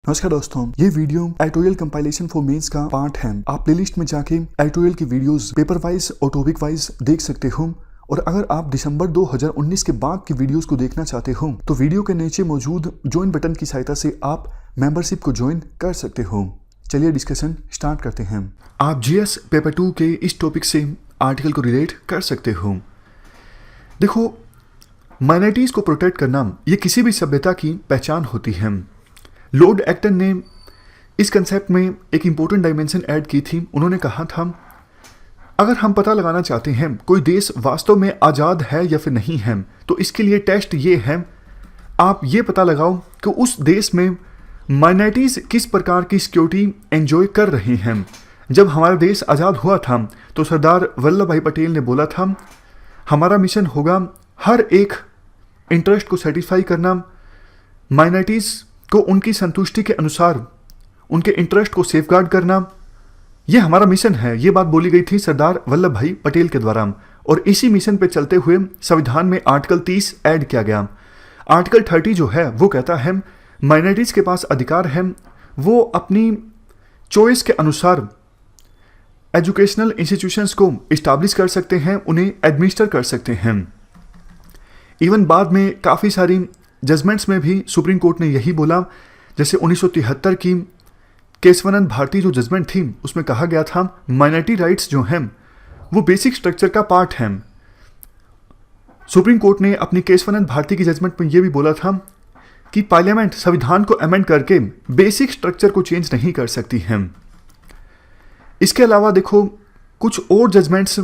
नमस्कार दोस्तों, ये video editorial compilation for mains का पार्ट है। आप प्लेलिस्ट में जाके एडिटोरियल की वीडियोस पेपर वाइज और टॉपिक वाइज देख सकते हो। और अगर आप दिसंबर 2019 के बाद की वीडियोस को देखना चाहते हो तो वीडियो के नीचे मौजूद ज्वाइन बटन की सहायता से आप मेंबरशिप को ज्वाइन कर सकते हो। चलिए डिस्कशन स्टार्ट करते हैं। आप जीएस पेपर 2 के इस टॉपिक से आर्टिकल को रिलेट कर सकते हो। देखो, माइनॉरिटीज को प्रोटेक्ट करना ये किसी भी सभ्यता की पहचान होती है। लॉर्ड एक्टन ने इस कंसेप्ट में एक इम्पोर्टेंट डायमेंशन ऐड की थी। उन्होंने कहा था, अगर हम पता लगाना चाहते हैं कोई देश वास्तव में आज़ाद है या फिर नहीं है, तो इसके लिए टेस्ट ये है, आप ये पता लगाओ कि उस देश में माइनॉरिटीज़ किस प्रकार की सिक्योरिटी एंजॉय कर रही हैं। जब हमारा देश आज़ाद हुआ था तो सरदार वल्लभ भाई पटेल ने बोला था, हमारा मिशन होगा हर एक इंटरेस्ट को सेटिस्फाई करना, माइनॉरिटीज़ को उनकी संतुष्टि के अनुसार उनके इंटरेस्ट को सेफगार्ड करना, यह हमारा मिशन है। ये बात बोली गई थी सरदार वल्लभ भाई पटेल के द्वारा। और इसी मिशन पे चलते हुए संविधान में आर्टिकल 30 ऐड किया गया। आर्टिकल 30 जो है वो कहता है माइनॉरिटीज़ के पास अधिकार है, वो अपनी चॉइस के अनुसार एजुकेशनल इंस्टीट्यूशंस को इस्टाब्लिश कर सकते हैं, उन्हें एडमिनिस्टर कर सकते हैं। इवन बाद में काफ़ी सारी जजमेंट्स में भी सुप्रीम कोर्ट ने यही बोला। जैसे 1973 की केशवानंद भारती जो जजमेंट थी उसमें कहा गया था माइनॉरिटी राइट्स जो हैं वो बेसिक स्ट्रक्चर का पार्ट हैं। सुप्रीम कोर्ट ने अपनी केशवानंद भारती की जजमेंट में ये भी बोला था कि पार्लियामेंट संविधान को अमेंड करके बेसिक स्ट्रक्चर को चेंज नहीं कर सकती है। इसके अलावा देखो, कुछ और जजमेंट्स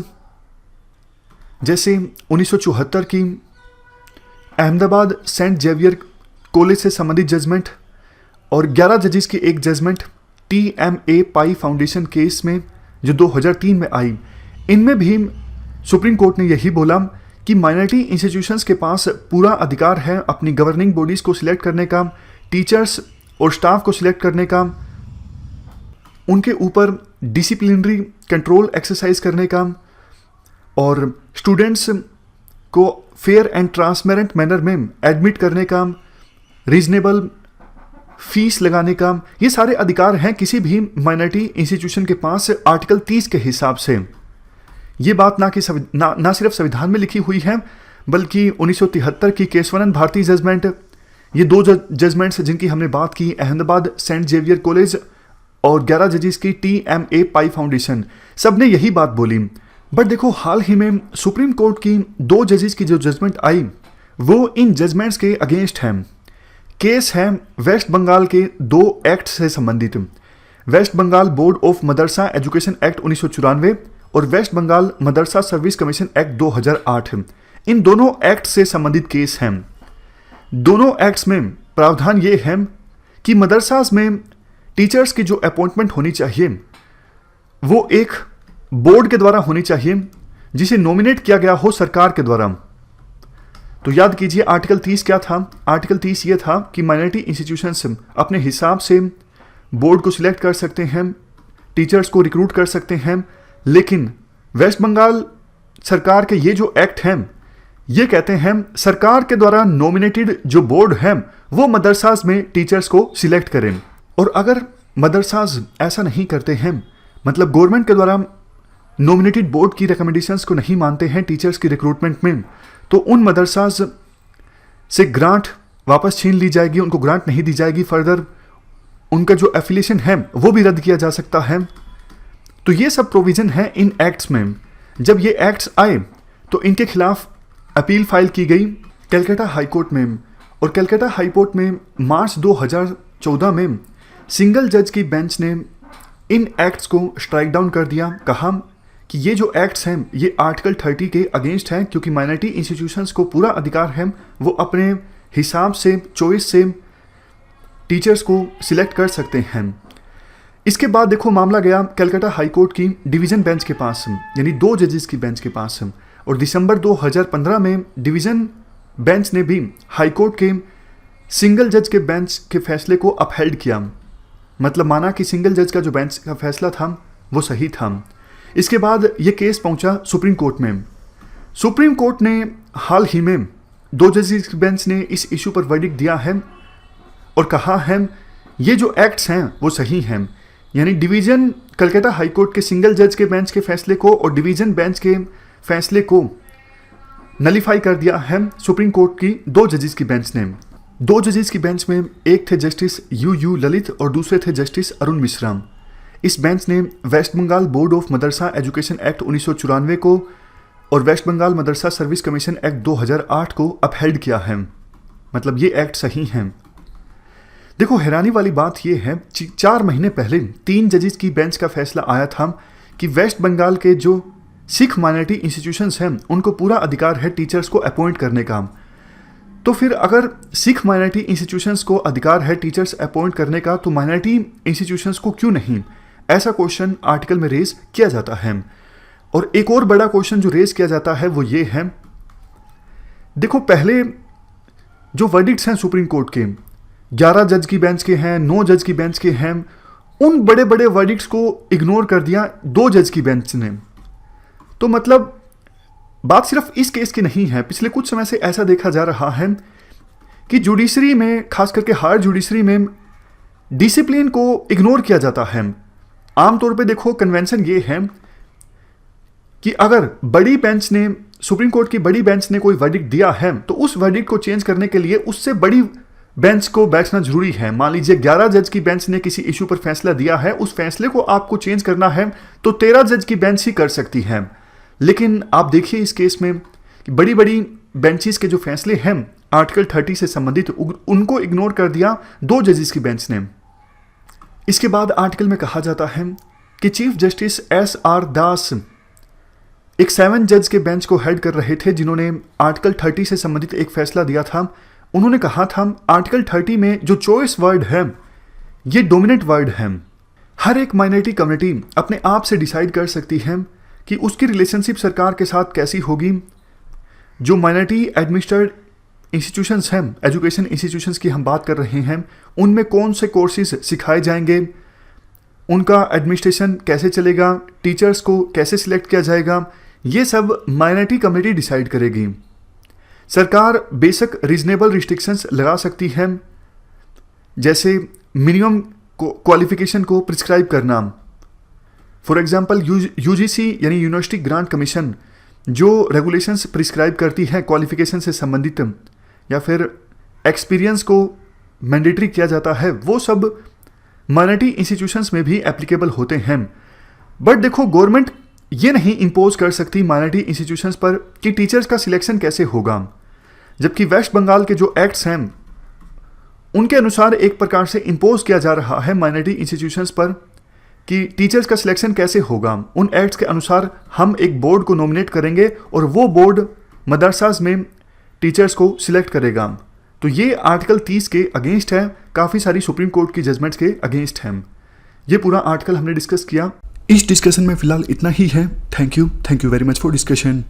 जैसे 1974 की अहमदाबाद सेंट जेवियर कॉलेज से संबंधित जजमेंट और 11 जजेस की एक जजमेंट TMA पाई फाउंडेशन केस में जो 2003 में आई, इनमें भी सुप्रीम कोर्ट ने यही बोला कि माइनॉरिटी इंस्टीट्यूशंस के पास पूरा अधिकार है अपनी गवर्निंग बॉडीज़ को सिलेक्ट करने का, टीचर्स और स्टाफ को सिलेक्ट करने का, उनके ऊपर डिसिप्लिनरी कंट्रोल एक्सरसाइज करने का और स्टूडेंट्स को फेयर एंड ट्रांसपेरेंट मैनर में एडमिट करने का, रीजनेबल फीस लगाने का। ये सारे अधिकार हैं किसी भी माइनॉरिटी इंस्टीट्यूशन के पास आर्टिकल 30 के हिसाब से। ये बात ना सिर्फ संविधान में लिखी हुई है बल्कि 1973 की केशवानंद भारती जजमेंट, ये दो जजमेंट्स जिनकी हमने बात की, अहमदाबाद सेंट जेवियर कॉलेज और 11 जजेस की TMA पाई फाउंडेशन, सब ने यही बात बोली। बट देखो, हाल ही में सुप्रीम कोर्ट की 2 जजेस की जो जजमेंट आई वो इन जजमेंट्स के अगेंस्ट है। केस है वेस्ट बंगाल के 2 एक्ट से संबंधित, West Bengal board of madrasa education act 1994 और West Bengal madrasa service commission act 2008। इन दोनों एक्ट से संबंधित केस हैं। दोनों एक्ट्स में प्रावधान ये है कि मदरसाज में टीचर्स की जो अपॉइंटमेंट होनी चाहिए वो एक बोर्ड के द्वारा होनी चाहिए जिसे नॉमिनेट किया गया हो सरकार के द्वारा। तो याद कीजिए आर्टिकल 30 क्या था। आर्टिकल 30 ये था कि माइनॉरिटी इंस्टीट्यूशंस अपने हिसाब से बोर्ड को सिलेक्ट कर सकते हैं, टीचर्स को रिक्रूट कर सकते हैं। लेकिन वेस्ट बंगाल सरकार के ये जो एक्ट हैं ये कहते हैं सरकार के द्वारा नॉमिनेटेड जो बोर्ड है वो मदरसाज में टीचर्स को सिलेक्ट करें। और अगर मदरसाज ऐसा नहीं करते हैं, मतलब गवर्नमेंट के द्वारा नॉमिनेटेड बोर्ड की रिकमेंडेशंस को नहीं मानते हैं टीचर्स की रिक्रूटमेंट में, तो उन मदरसाज से ग्रांट वापस छीन ली जाएगी, उनको ग्रांट नहीं दी जाएगी। फर्दर उनका जो एफिलिएशन है वो भी रद्द किया जा सकता है। तो ये सब प्रोविजन है इन एक्ट्स में। जब ये एक्ट्स आए तो इनके खिलाफ अपील फाइल की गई कलकत्ता हाई कोर्ट में, और कलकत्ता हाई कोर्ट में मार्च 2014 में सिंगल जज की बेंच ने इन एक्ट्स को स्ट्राइक डाउन कर दिया। कहा कि ये जो एक्ट्स हैं ये आर्टिकल 30 के अगेंस्ट हैं, क्योंकि माइनॉरिटी इंस्टीट्यूशंस को पूरा अधिकार है वो अपने हिसाब से, चॉइस से टीचर्स को सिलेक्ट कर सकते हैं। इसके बाद देखो, मामला गया कलकत्ता हाई कोर्ट की डिवीज़न बेंच के पास, यानी 2 जजेस की बेंच के पास। और दिसंबर 2015 में डिवीज़न बेंच ने भी हाई कोर्ट के सिंगल जज के बेंच के फैसले को अपहेल्ड किया, मतलब माना कि सिंगल जज का जो बेंच का फैसला था वो सही था। इसके बाद ये केस पहुंचा सुप्रीम कोर्ट में। सुप्रीम कोर्ट ने हाल ही में 2 जजेस की बेंच ने इस इशू पर वर्डिक्ट दिया है और कहा है ये जो एक्ट्स हैं वो सही हैं, यानी डिवीज़न कलकत्ता हाई कोर्ट के सिंगल जज के बेंच के फैसले को और डिवीज़न बेंच के फैसले को नलीफाई कर दिया है सुप्रीम कोर्ट की 2 जजेस की बेंच ने। 2 जजेस की बेंच में एक थे जस्टिस यू ललित और दूसरे थे जस्टिस अरुण मिश्रा। इस बेंच ने West Bengal board of madrasa education act 1994 को और West Bengal madrasa service commission act 2008 को अपहेल्ड किया है, मतलब ये एक्ट सही हैं। देखो हैरानी वाली बात यह है 4 महीने पहले 3 जजेस की बेंच का फैसला आया था कि वेस्ट बंगाल के जो सिख माइनॉरिटी इंस्टीट्यूशंस हैं उनको पूरा अधिकार है टीचर्स को अपॉइंट करने का। तो फिर अगर सिख माइनॉरिटी इंस्टीट्यूशंस को अधिकार है टीचर्स अपॉइंट करने का तो माइनॉरिटी इंस्टीट्यूशंस को क्यों नहीं, ऐसा क्वेश्चन आर्टिकल में रेज किया जाता है। और एक और बड़ा क्वेश्चन जो रेज किया जाता है वो ये है, देखो पहले जो वर्डिक्ट्स हैं सुप्रीम कोर्ट के 11 जज की बेंच के हैं, 9 जज की बेंच के हैं, उन बड़े बड़े वर्डिक्ट्स को इग्नोर कर दिया 2 जज की बेंच ने। तो मतलब बात सिर्फ इस केस की नहीं है, पिछले कुछ समय से ऐसा देखा जा रहा है कि जुडिशरी में, खास करके हायर जुडिशरी में डिसिप्लिन को इग्नोर किया जाता है। आमतौर पे देखो कन्वेंशन ये है कि अगर बड़ी बेंच ने, सुप्रीम कोर्ट की बड़ी बेंच ने कोई वर्डिक्ट दिया है तो उस वर्डिक्ट को चेंज करने के लिए उससे बड़ी बेंच को बैठना जरूरी है। मान लीजिए 11 जज की बेंच ने किसी इशू पर फैसला दिया है, उस फैसले को आपको चेंज करना है तो 13 जज की बेंच ही कर सकती है। लेकिन आप देखिए इस केस में कि बड़ी बड़ी बेंचेस के जो फैसले हैं आर्टिकल 30 से संबंधित उनको इग्नोर कर दिया 2 जजेस की बेंच ने। इसके बाद आर्टिकल में कहा जाता है कि चीफ जस्टिस SR दास एक 7 जज के बेंच को हेड कर रहे थे जिन्होंने आर्टिकल 30 से संबंधित एक फैसला दिया था। उन्होंने कहा था आर्टिकल 30 में जो चॉइस वर्ड है ये डोमिनेंट वर्ड है। हर एक माइनॉरिटी कम्युनिटी अपने आप से डिसाइड कर सकती है कि उसकी रिलेशनशिप सरकार के साथ कैसी होगी। जो माइनॉरिटी एडमिनिस्ट्रेटेड इंस्टीट्यूशंस हैं, एजुकेशन इंस्टीट्यूशंस की हम बात कर रहे हैं, उनमें कौन से कोर्सेज सिखाए जाएंगे, उनका एडमिनिस्ट्रेशन कैसे चलेगा, टीचर्स को कैसे सिलेक्ट किया जाएगा, ये सब माइनॉरिटी कम्युनिटी डिसाइड करेगी। सरकार बेशक रीजनेबल रिस्ट्रिक्शंस लगा सकती है, जैसे मिनिमम क्वालिफिकेशन को प्रिस्क्राइब करना। फॉर एग्जांपल यूजीसी यानी यूनिवर्सिटी ग्रांट कमीशन जो रेगुलेशंस प्रिस्क्राइब करती है क्वालिफिकेशन से संबंधित, या फिर एक्सपीरियंस को मैंडेटरी किया जाता है, वो सब माइनॉरिटी इंस्टीट्यूशंस में भी एप्लीकेबल होते हैं। बट देखो गवर्नमेंट ये नहीं इम्पोज कर सकती माइनॉरिटी इंस्टीट्यूशंस पर कि टीचर्स का सिलेक्शन कैसे होगा, जबकि वेस्ट बंगाल के जो एक्ट्स हैं उनके अनुसार एक प्रकार से इम्पोज किया जा रहा है माइनॉरिटी इंस्टीट्यूशंस पर कि टीचर्स का सिलेक्शन कैसे होगा। उन एक्ट्स के अनुसार हम एक बोर्ड को नॉमिनेट करेंगे और वो बोर्ड मदरसाज में टीचर्स को सिलेक्ट करेगा। तो ये आर्टिकल 30 के अगेंस्ट है, काफ़ी सारी सुप्रीम कोर्ट की जजमेंट्स के अगेंस्ट हैं। ये पूरा आर्टिकल हमने डिस्कस किया। इस डिस्कशन में फिलहाल इतना ही है। Thank you very much for discussion.